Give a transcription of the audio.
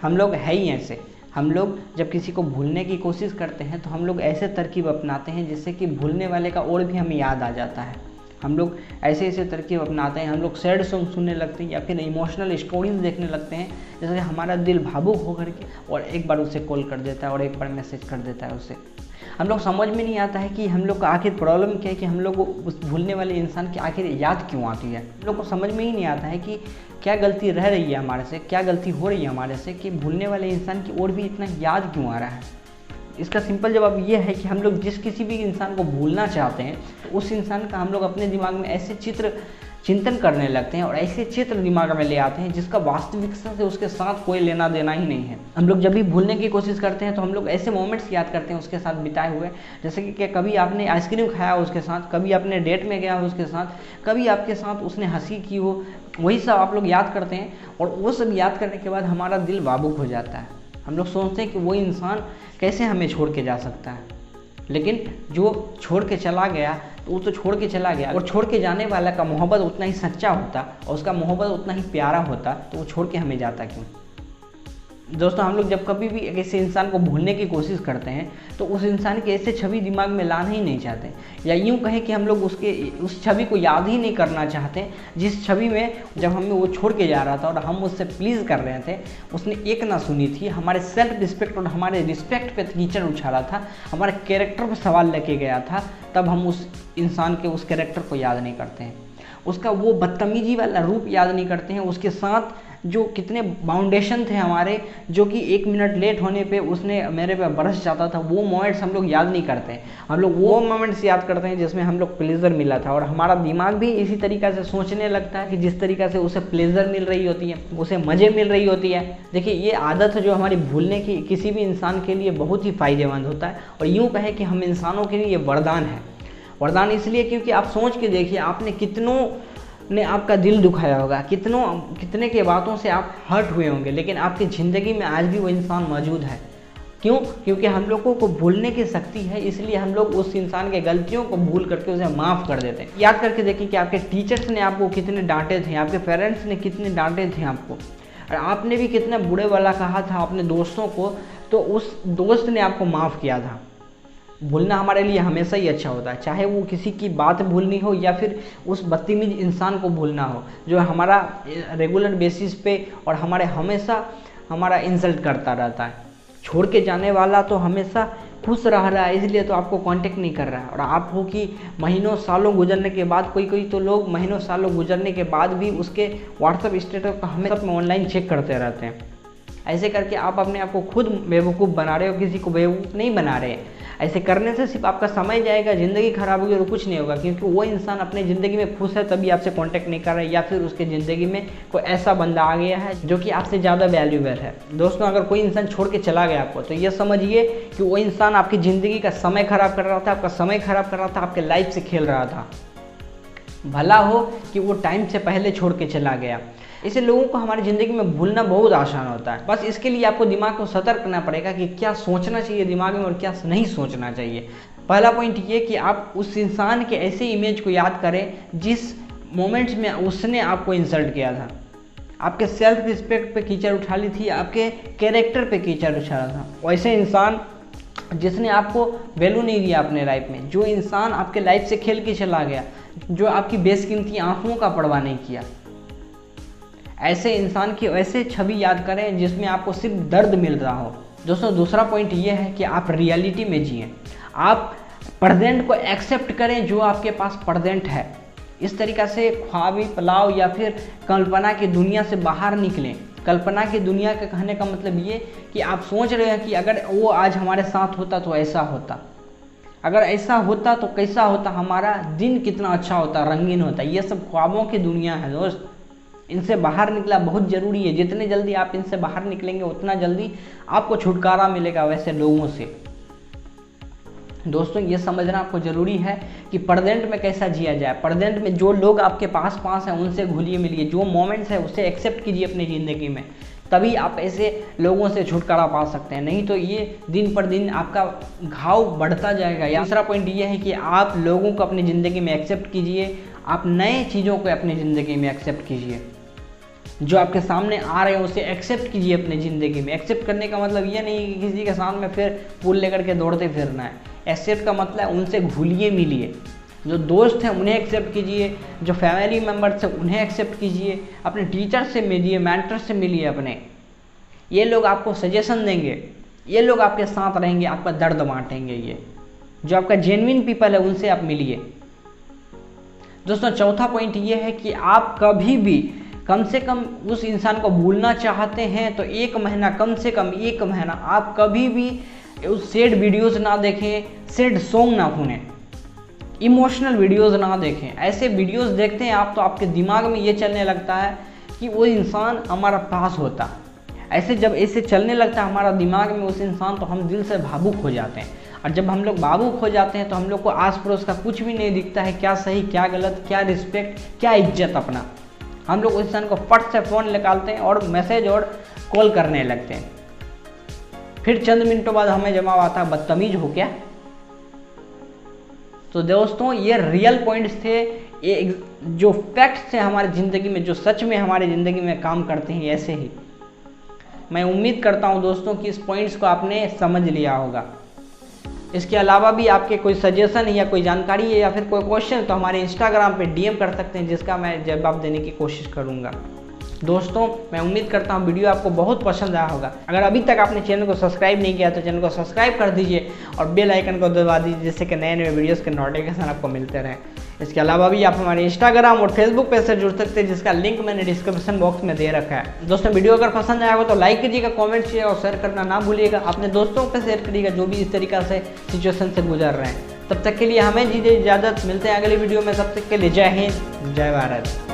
हम लोग है ही ऐसे। हम लोग जब किसी को भूलने की कोशिश करते हैं तो हम लोग ऐसे तरकीब अपनाते हैं जिससे कि भूलने वाले का और भी हमें याद आ जाता है। हम लोग ऐसे ऐसे तरकीब अपनाते हैं, हम लोग सैड सॉन्ग सुनने लगते हैं या फिर इमोशनल स्टोरीज देखने लगते हैं, जैसे हमारा दिल भावुक होकर के और एक बार उसे कॉल कर देता है और एक बार मैसेज कर देता है उसे। हम लोग समझ में नहीं आता है कि हम लोग का आखिर प्रॉब्लम क्या है, कि हम लोग को उस भूलने वाले इंसान की आखिर याद क्यों आती है। हम लोग को समझ में ही नहीं आता है कि क्या गलती रह रही है हमारे से, क्या गलती हो रही है हमारे से कि भूलने वाले इंसान की ओर भी इतना याद क्यों आ रहा है। इसका सिंपल जवाब ये है कि हम लोग जिस किसी भी इंसान को भूलना चाहते हैं तो उस इंसान का हम लोग अपने दिमाग में ऐसे चिंतन करने लगते हैं और ऐसे चित्र दिमाग में ले आते हैं जिसका वास्तविकता से उसके साथ कोई लेना देना ही नहीं है। हम लोग जब भी भूलने की कोशिश करते हैं तो हम लोग ऐसे मोमेंट्स याद करते हैं उसके साथ बिताए हुए, जैसे कि कभी आपने आइसक्रीम खाया उसके साथ, कभी आपने डेट में गया हो उसके साथ, कभी आपके साथ उसने हंसी की हो, वही सब आप लोग याद करते हैं। और वो सब याद करने के बाद हमारा दिल भावुक हो जाता है। हम लोग सोचते हैं कि वो इंसान कैसे हमें छोड़ के जा सकता है, लेकिन जो छोड़ के चला गया तो वो तो छोड़ के चला गया, और छोड़ के जाने वाला का मोहब्बत उतना ही सच्चा होता और उसका मोहब्बत उतना ही प्यारा होता तो वो छोड़ के हमें जाता क्यों। दोस्तों, हम लोग जब कभी भी ऐसे इंसान को भूलने की कोशिश करते हैं तो उस इंसान की ऐसे छवि दिमाग में लाना ही नहीं चाहते, या यूँ कहें कि हम लोग उस छवि को याद ही नहीं करना चाहते जिस छवि में जब हमें वो छोड़ के जा रहा था और हम उससे प्लीज़ कर रहे थे, उसने एक ना सुनी थी, हमारे सेल्फ रिस्पेक्ट और हमारे रिस्पेक्ट पे कीचड़ उछाला था, हमारे कैरेक्टर पर सवाल लेके गया था, तब हम उस इंसान के उस कैरेक्टर को याद नहीं करते हैं, उसका वो बदतमीजी वाला रूप याद नहीं करते हैं, उसके साथ जो कितने बाउंडेशन थे हमारे, जो कि 1 मिनट लेट होने पे उसने मेरे पे बरस जाता था, वो मोमेंट्स हम लोग याद नहीं करते। हम लोग वो मोमेंट्स याद करते हैं जिसमें हम लोग प्लेजर मिला था, और हमारा दिमाग भी इसी तरीक़ा से सोचने लगता है कि जिस तरीक़ा से उसे प्लेजर मिल रही होती है, उसे मज़े मिल रही होती है। देखिए, ये आदत है जो हमारी भूलने की किसी भी इंसान के लिए बहुत ही फ़ायदेमंद होता है, और यूँ कहें कि हम इंसानों के लिए ये वरदान है। वरदान इसलिए क्योंकि आप सोच के देखिए, आपने कितनों ने आपका दिल दुखाया होगा, कितने के बातों से आप हर्ट हुए होंगे, लेकिन आपकी ज़िंदगी में आज भी वो इंसान मौजूद है। क्यों? क्योंकि हम लोगों को भूलने की शक्ति है, इसलिए हम लोग उस इंसान के गलतियों को भूल करके उसे माफ़ कर देते हैं। याद करके देखिए कि आपके टीचर्स ने आपको कितने डांटे थे, आपके पेरेंट्स ने कितने डांटे थे आपको, और आपने भी कितना बुरे वाला कहा था अपने दोस्तों को, तो उस दोस्त ने आपको माफ़ किया था। भूलना हमारे लिए हमेशा ही अच्छा होता है, चाहे वो किसी की बात भूलनी हो या फिर उस बदतमीज इंसान को भूलना हो जो हमारा रेगुलर बेसिस पे और हमेशा हमारा इंसल्ट करता रहता है। छोड़ के जाने वाला तो हमेशा खुश रह रहा है, इसलिए तो आपको कांटेक्ट नहीं कर रहा है, और आप हो कि महीनों सालों गुजरने के बाद, कोई तो लोग महीनों सालों गुजरने के बाद भी उसके व्हाट्सएप स्टेटस को हमेशा ऑनलाइन चेक करते रहते हैं। ऐसे करके आप अपने आप को खुद बेवकूफ़ बना रहे हो, किसी को बेवकूफ़ नहीं बना रहे। ऐसे करने से सिर्फ आपका समय जाएगा, ज़िंदगी खराब होगी और कुछ नहीं होगा, क्योंकि वो इंसान अपने ज़िंदगी में खुश है तभी आपसे कांटेक्ट नहीं कर रहा है, या फिर उसके ज़िंदगी में कोई ऐसा बंदा आ गया है जो कि आपसे ज़्यादा वैल्यूएबल है। दोस्तों, अगर कोई इंसान छोड़ के चला गया आपको, तो ये समझिए कि वो इंसान आपकी ज़िंदगी का समय ख़राब कर रहा था, आपका समय ख़राब कर रहा था, आपके लाइफ से खेल रहा था। भला हो कि वो टाइम से पहले छोड़ के चला गया। इसे लोगों को हमारी ज़िंदगी में भूलना बहुत आसान होता है। बस इसके लिए आपको दिमाग को सतर्क करना पड़ेगा कि क्या सोचना चाहिए दिमाग में और क्या नहीं सोचना चाहिए। पहला पॉइंट ये कि आप उस इंसान के ऐसे इमेज को याद करें जिस मोमेंट्स में उसने आपको इंसल्ट किया था, आपके सेल्फ रिस्पेक्ट पे कीचड़ उछाली थी, आपके कैरेक्टर पे कीचड़ उछाला था। वैसे इंसान जिसने आपको वैल्यू नहीं दिया अपने लाइफ में, जो इंसान आपके लाइफ से खेल के चला गया, जो आपकी बेशकीमती आंखों का परवाह नहीं किया, ऐसे इंसान की वैसे छवि याद करें जिसमें आपको सिर्फ दर्द मिल रहा हो। दोस्तों, दूसरा पॉइंट ये है कि आप रियलिटी में जिएं, आप प्रेजेंट को एक्सेप्ट करें जो आपके पास प्रेजेंट है। इस तरीक़ा से ख्वाबी पलाव या फिर कल्पना की दुनिया से बाहर निकलें। कल्पना की दुनिया का कहने का मतलब ये कि आप सोच रहे हैं कि अगर वो आज हमारे साथ होता तो ऐसा होता, अगर ऐसा होता तो कैसा होता, हमारा दिन कितना अच्छा होता, रंगीन होता। ये सब ख्वाबों की दुनिया है दोस्त, इनसे बाहर निकला बहुत ज़रूरी है। जितने जल्दी आप इनसे बाहर निकलेंगे उतना जल्दी आपको छुटकारा मिलेगा वैसे लोगों से। दोस्तों, ये समझना आपको ज़रूरी है कि प्रेजेंट में कैसा जिया जाए। प्रेजेंट में जो लोग आपके पास हैं उनसे घुलिए मिलिए, जो मोमेंट्स है उसे एक्सेप्ट कीजिए अपनी ज़िंदगी में, तभी आप ऐसे लोगों से छुटकारा पा सकते हैं। नहीं तो ये दिन पर दिन आपका घाव बढ़ता जाएगा। दूसरा पॉइंट ये है कि आप लोगों को अपनी ज़िंदगी में एक्सेप्ट कीजिए, आप नए चीज़ों को अपनी ज़िंदगी में एक्सेप्ट कीजिए। जो आपके सामने आ रहे हैं उसे एक्सेप्ट कीजिए अपनी ज़िंदगी में। एक्सेप्ट करने का मतलब ये नहीं कि किसी के सामने फिर फूल लेकर के दौड़ते फिरना है। एक्सेप्ट का मतलब उनसे घुलिए मिलिए। जो दोस्त हैं उन्हें एक्सेप्ट कीजिए, जो फैमिली मेम्बर्स हैं उन्हें एक्सेप्ट कीजिए, अपने टीचर से मिलिए, मेंटर से मिलिए अपने। ये लोग आपको सजेशन देंगे, ये लोग आपके साथ रहेंगे, आपका दर्द बांटेंगे। ये जो आपका जेन्युइन पीपल है उनसे आप मिलिए। दोस्तों चौथा पॉइंट ये है कि आप कभी भी कम से कम उस इंसान को भूलना चाहते हैं तो 1 महीना, कम से कम 1 महीना आप कभी भी उस सैड वीडियोज़ ना देखें, सैड सॉन्ग ना सुनें, इमोशनल वीडियोज़ ना देखें। ऐसे वीडियोज़ देखते हैं आप तो आपके दिमाग में ये चलने लगता है कि वो इंसान हमारा पास होता। ऐसे जब ऐसे चलने लगता है हमारा दिमाग में उस इंसान, तो हम दिल से भावुक हो जाते हैं। और जब हम लोग भावुक हो जाते हैं तो हम लोग को आस पड़ोस का कुछ भी नहीं दिखता है, क्या सही क्या गलत, क्या रिस्पेक्ट, क्या इज्जत अपना। हम लोग उस इंसान को फट से फ़ोन निकालते हैं और मैसेज और कॉल करने लगते हैं। फिर चंद मिनटों बाद हमें जवाब आता है बदतमीज हो क्या। तो दोस्तों ये रियल पॉइंट्स थे, ये जो फैक्ट्स थे हमारी ज़िंदगी में, जो सच में हमारी ज़िंदगी में काम करते हैं ऐसे ही। मैं उम्मीद करता हूं दोस्तों कि इस पॉइंट्स को आपने समझ लिया होगा। इसके अलावा भी आपके कोई सजेशन है या कोई जानकारी है या फिर कोई क्वेश्चन तो हमारे इंस्टाग्राम पे डीएम कर सकते हैं, जिसका मैं जवाब देने की कोशिश करूँगा। दोस्तों मैं उम्मीद करता हूँ वीडियो आपको बहुत पसंद आया होगा। अगर अभी तक आपने चैनल को सब्सक्राइब नहीं किया तो चैनल को सब्सक्राइब कर दीजिए और बेल आइकन को दबा दीजिए, जिससे कि नए नए वीडियोस के नोटिफिकेशन आपको मिलते रहें। इसके अलावा भी आप हमारे इंस्टाग्राम और फेसबुक पेज से जुड़ सकते हैं, जिसका लिंक मैंने डिस्क्रिप्शन बॉक्स में दे रखा है। दोस्तों वीडियो अगर पसंद आया हो तो लाइक कीजिएगा, कमेंट कीजिएगा और शेयर करना ना भूलिएगा। अपने दोस्तों पर शेयर करिएगा जो भी इस तरीक़ा से सिचुएशन से गुजर रहे हैं। तब तक के लिए हमें दीजिए इजाज़त, मिलते हैं अगली वीडियो में। तब तक के लिए जय हिंद, जय भारत।